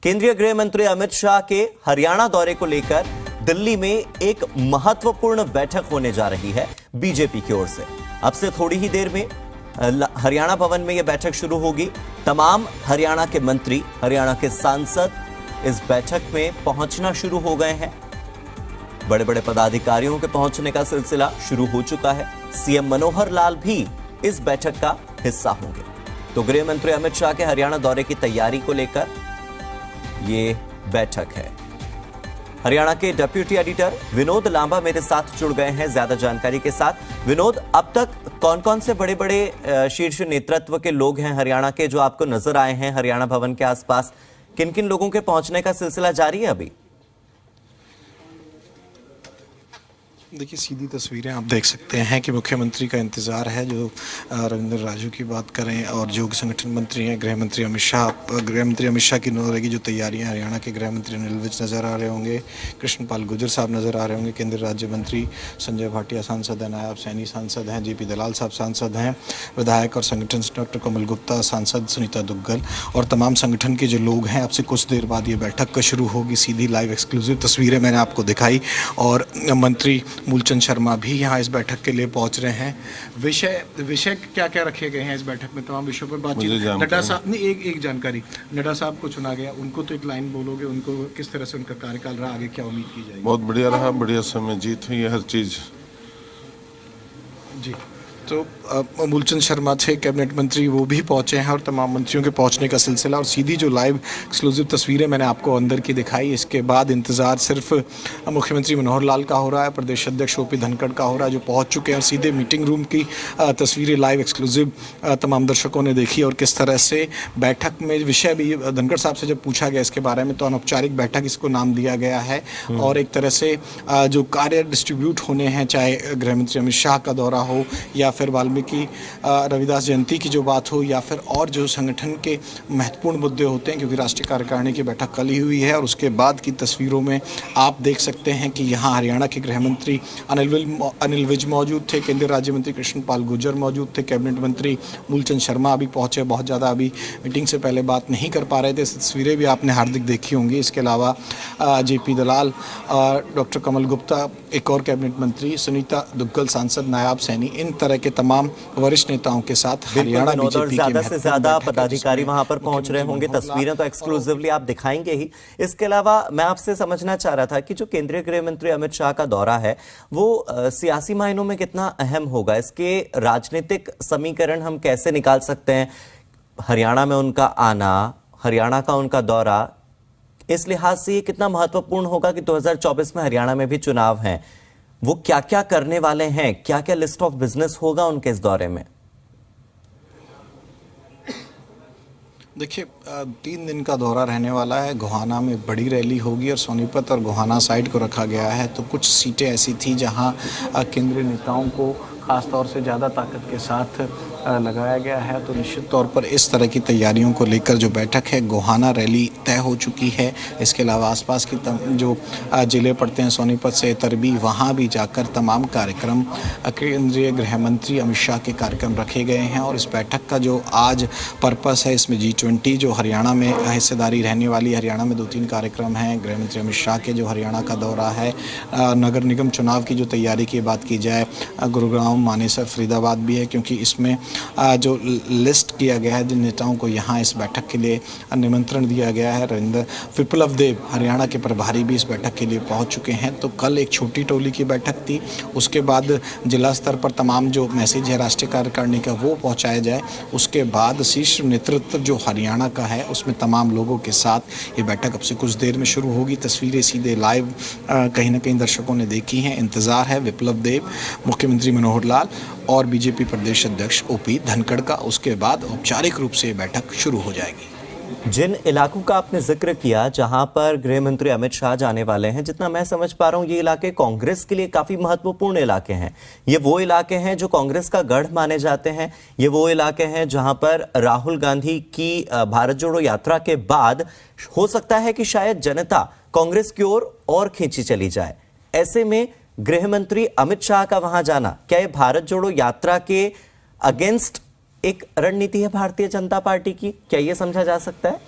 केंद्रीय गृह मंत्री अमित शाह के हरियाणा दौरे को लेकर दिल्ली में एक महत्वपूर्ण बैठक होने जा रही है बीजेपी की ओर से। अब से थोड़ी ही देर में हरियाणा भवन में यह बैठक शुरू होगी। तमाम हरियाणा के मंत्री, हरियाणा के सांसद इस बैठक में पहुंचना शुरू हो गए हैं। बड़े बड़े पदाधिकारियों के पहुंचने का सिलसिला शुरू हो चुका है। सीएम मनोहर लाल भी इस बैठक का हिस्सा होंगे। तो गृह मंत्री अमित शाह के हरियाणा दौरे की तैयारी को लेकर ये बैठक है। हरियाणा के डिप्टी एडिटर विनोद लांबा मेरे साथ जुड़ गए हैं ज्यादा जानकारी के साथ। विनोद, अब तक कौन कौन से बड़े बड़े शीर्ष नेतृत्व के लोग हैं हरियाणा के जो आपको नजर आए हैं हरियाणा भवन के आसपास? किन किन लोगों के पहुंचने का सिलसिला जारी है अभी? देखिए, सीधी तस्वीरें आप देख सकते हैं कि मुख्यमंत्री का इंतज़ार है। जो रविंद्र राजू की बात करें और जो संगठन मंत्री हैं गृह मंत्री अमित शाह की नजर रहेगी। जो तैयारियां हरियाणा के गृह मंत्री अनिल विज नज़र आ रहे होंगे, कृष्णपाल गुर्जर साहब नज़र आ रहे होंगे, केंद्रीय राज्य मंत्री संजय भाटिया सांसद हैं, नायब सैनी सांसद हैं, जेपी दलाल साहब सांसद हैं, विधायक और संगठन डॉक्टर कमल गुप्ता, सांसद सुनीता दुग्गल और तमाम संगठन के जो लोग हैं। अब से कुछ देर बाद ये बैठक शुरू होगी। सीधी लाइव एक्सक्लूसिव तस्वीरें मैंने आपको दिखाई और मंत्री मूलचंद शर्मा भी यहाँ इस बैठक के लिए पहुंच रहे हैं। विषय क्या क्या रखे गए हैं इस बैठक में? तमाम विषयों पर बातचीत। नड्डा साहब ने एक जानकारी, नड्डा साहब को चुना गया, उनको तो एक लाइन बोलोगे, उनको किस तरह से उनका कार्यकाल रहा, आगे क्या उम्मीद की जाएगी? बहुत बढ़िया रहा, बढ़िया समय जीत हुई है हर चीज जी। तो मूलचंद शर्मा थे कैबिनेट मंत्री, वो भी पहुंचे हैं और तमाम मंत्रियों के पहुंचने का सिलसिला और सीधी जो लाइव एक्सक्लूसिव तस्वीरें मैंने आपको अंदर की दिखाई। इसके बाद इंतज़ार सिर्फ मुख्यमंत्री मनोहर लाल का हो रहा है, प्रदेश अध्यक्ष ओपी धनखड़ का हो रहा है जो पहुंच चुके हैं। और सीधे मीटिंग रूम की तस्वीरें लाइव एक्सक्लूसिव तमाम दर्शकों ने देखी और किस तरह से बैठक में विषय भी धनखड़ साहब से जब पूछा गया इसके बारे में तो अनौपचारिक बैठक इसको नाम दिया गया है। और एक तरह से जो कार्य डिस्ट्रीब्यूट होने हैं, चाहे गृह मंत्री अमित शाह का दौरा हो या फिर वाल्मीकि रविदास जयंती की जो बात हो या फिर और जो संगठन के महत्वपूर्ण मुद्दे होते हैं, क्योंकि राष्ट्रीय कार्यकारिणी की बैठक कल ही हुई है। और उसके बाद की तस्वीरों में आप देख सकते हैं कि यहाँ हरियाणा के गृह मंत्री अनिल विज मौजूद थे, केंद्रीय राज्य मंत्री कृष्णपाल गुर्जर मौजूद थे, कैबिनेट मंत्री मूलचंद शर्मा अभी पहुंचे, बहुत ज़्यादा अभी मीटिंग से पहले बात नहीं कर पा रहे थे। तस्वीरें भी आपने हार्दिक देखी होंगी। इसके अलावा जेपी दलाल, डॉक्टर कमल गुप्ता, एक और कैबिनेट मंत्री सुनीता दुग्गल सांसद, नायब सैनी, इन तरह के तमाम वरिष्ठ नेताओं के साथ हरियाणा बीजेपी ज्यादा से ज्यादा पदाधिकारी वहां पर पहुंच रहे होंगे। तस्वीरें तो एक्सक्लूसिवली आप दिखाएंगे ही। इसके अलावा मैं आपसे समझना चाह रहा था कि जो केंद्रीय गृह मंत्री अमित शाह का दौरा है वो सियासी मायनों में कितना अहम होगा, इसके राजनीतिक समीकरण हम कैसे निकाल सकते हैं? हरियाणा में उनका आना, हरियाणा का उनका दौरा, इस लिहाज से ये कितना महत्वपूर्ण होगा कि 2024 में हरियाणा में भी चुनाव हैं, वो क्या क्या करने वाले हैं, क्या क्या लिस्ट ऑफ बिजनेस होगा उनके इस दौरे में? देखिए, 3 दिन का दौरा रहने वाला है। गोहाना में बड़ी रैली होगी और सोनीपत और गोहाना साइड को रखा गया है। तो कुछ सीटें ऐसी थी जहां केंद्रीय नेताओं को खास तौर से ज़्यादा ताकत के साथ लगाया गया है। तो निश्चित तौर पर इस तरह की तैयारियों को लेकर जो बैठक है, गोहाना रैली तय हो चुकी है। इसके अलावा आसपास की जो ज़िले पड़ते हैं सोनीपत से तरबी, वहाँ भी जाकर तमाम कार्यक्रम केंद्रीय गृह मंत्री अमित शाह के कार्यक्रम रखे गए हैं। और इस बैठक का जो आज पर्पस है, इसमें G20 जो हरियाणा में हिस्सेदारी रहने वाली, हरियाणा में 2-3 कार्यक्रम हैं। गृह मंत्री अमित शाह के जो हरियाणा का दौरा है, नगर निगम चुनाव की जो तैयारी की बात की जाए, गुरुग्राम, मानेसर, फरीदाबाद भी है, क्योंकि इसमें जो लिस्ट किया गया है जिन नेताओं को यहाँ इस बैठक के लिए निमंत्रण दिया गया है। विप्लव देव हरियाणा के प्रभारी भी इस बैठक के लिए पहुँच चुके हैं। तो कल एक छोटी टोली की बैठक थी, उसके बाद जिला स्तर पर तमाम जो मैसेज है राष्ट्रीय कार्यकारिणी का वो पहुँचाया जाए। उसके बाद शीर्ष नेतृत्व जो हरियाणा का है उसमें तमाम लोगों के साथ ये बैठक अब से कुछ देर में शुरू होगी। तस्वीरें सीधे लाइव कहीं ना कहीं दर्शकों ने देखी हैं। इंतज़ार है विप्लव देव, मुख्यमंत्री मनोहर लाल और बीजेपी प्रदेश अध्यक्ष ओपी धनखड़ का। उसके बाद औपचारिक रूप से बैठक शुरू हो जाएगी। जिन इलाकों का आपने जिक्र किया जहां पर गृह मंत्री अमित शाह जाने वाले हैं, जितना मैं समझ पा रहा हूं ये इलाके कांग्रेस के लिए काफी महत्वपूर्ण इलाके हैं। ये वो इलाके हैं जो कांग्रेस का गढ़ माने जाते हैं। ये वो इलाके हैं जहां पर राहुल गांधी की भारत जोड़ो यात्रा के बाद हो सकता है कि शायद जनता कांग्रेस की ओर और खींची चली जाए। ऐसे में गृह मंत्री अमित शाह का वहां जाना, क्या ये भारत जोड़ो यात्रा के अगेंस्ट एक रणनीति है भारतीय जनता पार्टी की? क्या ये समझा जा सकता है?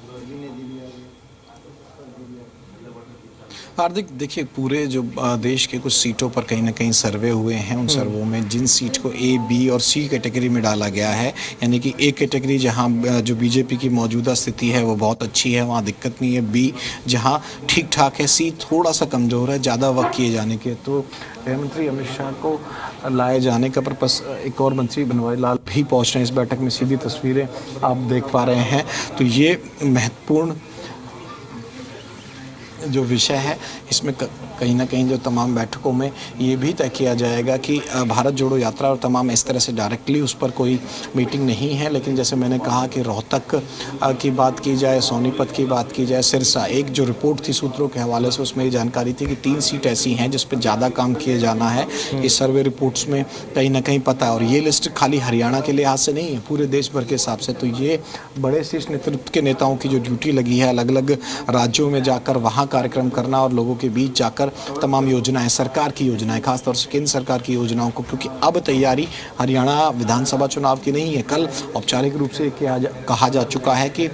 हार्दिक, देखिए पूरे जो देश के कुछ सीटों पर कहीं ना कहीं सर्वे हुए हैं, उन सर्वों में जिन सीट को ए, बी और सी कैटेगरी में डाला गया है, यानी कि ए कैटेगरी जहां जो बीजेपी की मौजूदा स्थिति है वो बहुत अच्छी है, वहां दिक्कत नहीं है, बी जहां ठीक ठाक है, सी थोड़ा सा कमज़ोर है, ज़्यादा वक्त किए जाने के। तो गृह मंत्री अमित शाह को लाए जाने का पर्पस, एक और मंत्री बनवारी लाल भी पहुँच रहे हैं इस बैठक में, सीधी तस्वीरें आप देख पा रहे हैं। तो ये महत्वपूर्ण जो विषय है, इसमें कहीं ना कहीं जो तमाम बैठकों में ये भी तय किया जाएगा कि भारत जोड़ो यात्रा और तमाम इस तरह से डायरेक्टली उस पर कोई मीटिंग नहीं है, लेकिन जैसे मैंने कहा कि रोहतक की बात की जाए, सोनीपत की बात की जाए, सिरसा, एक जो रिपोर्ट थी सूत्रों के हवाले से उसमें ये जानकारी थी कि 3 सीट ऐसी हैं जिस पर ज़्यादा काम किए जाना है। इस सर्वे रिपोर्ट्स में कहीं ना कहीं पता है, और ये लिस्ट खाली हरियाणा के लिहाज से नहीं है, पूरे देश भर के हिसाब से। तो ये बड़े शीर्ष नेतृत्व के नेताओं की जो ड्यूटी लगी है, अलग अलग राज्यों में जाकर वहाँ कार्यक्रम करना और लोगों के बीच जाकर तमाम योजनाएं, सरकार की योजनाएं, खासतौर से केंद्र सरकार की योजनाओं को, क्योंकि अब तैयारी हरियाणा विधानसभा चुनाव की नहीं है। कल औपचारिक रूप से कहा जा चुका है कि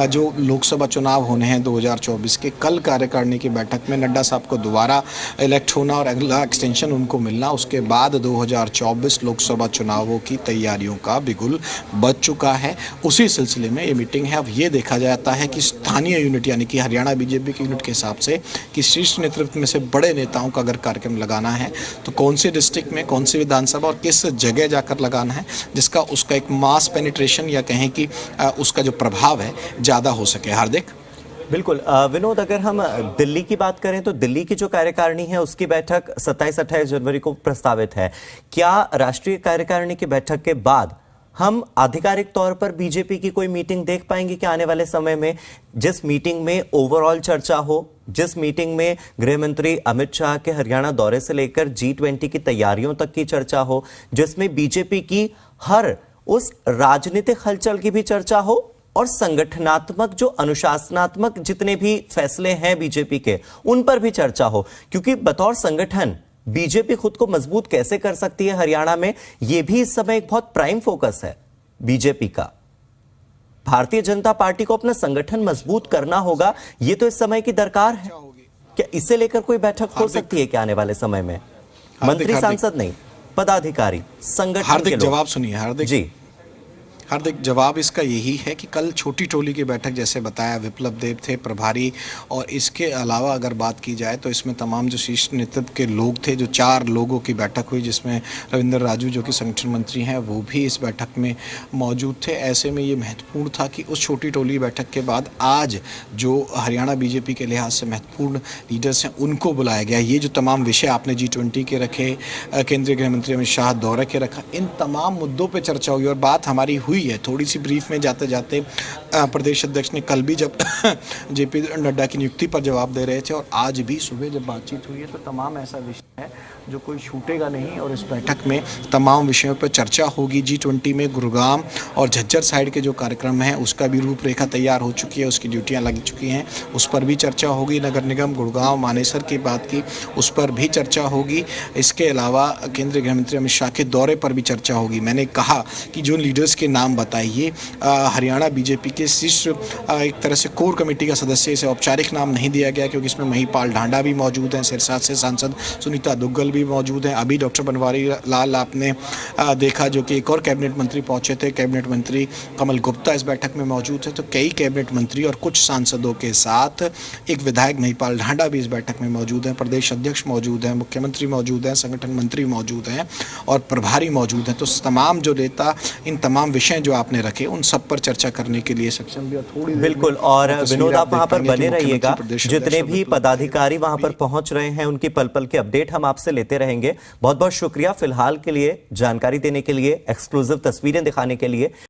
जो लोकसभा चुनाव होने हैं 2024 के, कल कार्यकारिणी की बैठक में नड्डा साहब को दोबारा इलेक्ट होना और अगला एक्सटेंशन उनको मिलना, उसके बाद 2024 लोकसभा चुनावों की तैयारियों का बिगुल बज चुका है। उसी सिलसिले में ये मीटिंग है। अब ये देखा जाता है कि स्थानीय यूनिट यानी कि हरियाणा बीजेपी की यूनिट के हिसाब से कि शीर्ष नेतृत्व में से बड़े नेताओं का अगर कार्यक्रम लगाना है तो कौन से डिस्ट्रिक्ट में, कौन सी विधानसभा और किस जगह जाकर लगाना है, जिसका उसका एक मास पेनिट्रेशन या कहें कि उसका जो प्रभाव है ज़्यादा हो सके। हार्दिक, बिल्कुल विनोद, अगर हम दिल्ली की बात करें तो दिल्ली की जो कार्यकारिणी है उसकी बैठक 27-28 जनवरी को प्रस्तावित है। क्या राष्ट्रीय कार्यकारिणी की बैठक के बाद हम आधिकारिक तौर पर बीजेपी की कोई मीटिंग देख पाएंगे कि आने वाले समय में, जिस मीटिंग में ओवरऑल चर्चा हो, जिस मीटिंग में गृह मंत्री अमित शाह के हरियाणा दौरे से लेकर G20 की तैयारियों तक की चर्चा हो, जिसमें बीजेपी की हर उस राजनीतिक हलचल की भी चर्चा हो और संगठनात्मक जो अनुशासनात्मक जितने भी फैसले हैं बीजेपी के उन पर भी चर्चा हो? क्योंकि बतौर संगठन बीजेपी खुद को मजबूत कैसे कर सकती है हरियाणा में, यह भी इस समय एक बहुत प्राइम फोकस है बीजेपी का। भारतीय जनता पार्टी को अपना संगठन मजबूत करना होगा, यह तो इस समय की दरकार है। क्या इसे लेकर कोई बैठक हो सकती है क्या आने वाले समय में? मंत्री सांसद नहीं, पदाधिकारी, संगठन के लोग। जवाब सुनिए हार्दिक जी। हार्दिक, जवाब इसका यही है कि कल छोटी टोली की बैठक, जैसे बताया, विप्लव देव थे प्रभारी, और इसके अलावा अगर बात की जाए तो इसमें तमाम जो शीर्ष नेतृत्व के लोग थे, जो 4 लोगों की बैठक हुई, जिसमें रविंद्र राजू जो कि संगठन मंत्री हैं वो भी इस बैठक में मौजूद थे। ऐसे में ये महत्वपूर्ण था कि उस छोटी टोली बैठक के बाद आज जो हरियाणा बीजेपी के लिहाज से महत्वपूर्ण लीडर्स हैं उनको बुलाया गया। ये जो तमाम विषय आपने G20 के रखे, केंद्रीय गृह मंत्री अमित शाह दौरे के रखा, इन तमाम मुद्दों पर चर्चा हुई और बात हमारी हुई है। थोड़ी सी ब्रीफ में जाते जाते प्रदेश अध्यक्ष ने कल भी जब जेपी नड्डा की नियुक्ति पर जवाब दे रहे थे और आज भी सुबह जब बातचीत हुई है, तो तमाम ऐसा विषय है जो कोई छूटेगा नहीं और इस बैठक में तमाम विषयों पर चर्चा होगी। G20 में गुरुग्राम और झज्जर साइड के जो कार्यक्रम है उसका भी रूपरेखा तैयार हो चुकी है, उसकी ड्यूटियां लग चुकी हैं, उस पर भी चर्चा होगी। नगर निगम गुड़गांव मानेसर की बात की, उस पर भी चर्चा होगी। इसके अलावा केंद्रीय गृह मंत्री अमित शाह के दौरे पर भी चर्चा होगी। मैंने कहा कि जो लीडर्स के नाम बताइए, हरियाणा बीजेपी के शीर्ष एक तरह से कोर कमेटी का सदस्य, इसे औपचारिक नाम नहीं दिया गया क्योंकि इसमें महिपाल ढांडा भी मौजूद हैं, सिरसा से सांसद सुनीता दुग्गल भी मौजूद हैं, अभी डॉक्टर बनवारी लाल आपने देखा जो कि एक और कैबिनेट मंत्री पहुंचे थे, कैबिनेट मंत्री कमल गुप्ता इस बैठक में मौजूद थे। तो कई कैबिनेट मंत्री और कुछ सांसदों के साथ एक विधायक महिपाल ढांडा भी इस बैठक में मौजूद हैं, प्रदेश अध्यक्ष मौजूद हैं, मुख्यमंत्री मौजूद हैं, संगठन मंत्री मौजूद हैं और प्रभारी मौजूद हैं। तो तमाम जो नेता इन तमाम विषय जो आपने रखे उन सब पर चर्चा करने के लिए सक्षम भी। थोड़ी बिल्कुल, और विनोद आप वहां पर बने रहिएगा, जितने भी पदाधिकारी वहां पर पहुंच रहे हैं उनकी पल पल के अपडेट हम आपसे लेते रहेंगे। बहुत बहुत शुक्रिया फिलहाल के लिए जानकारी देने के लिए, एक्सक्लूसिव तस्वीरें दिखाने के लिए।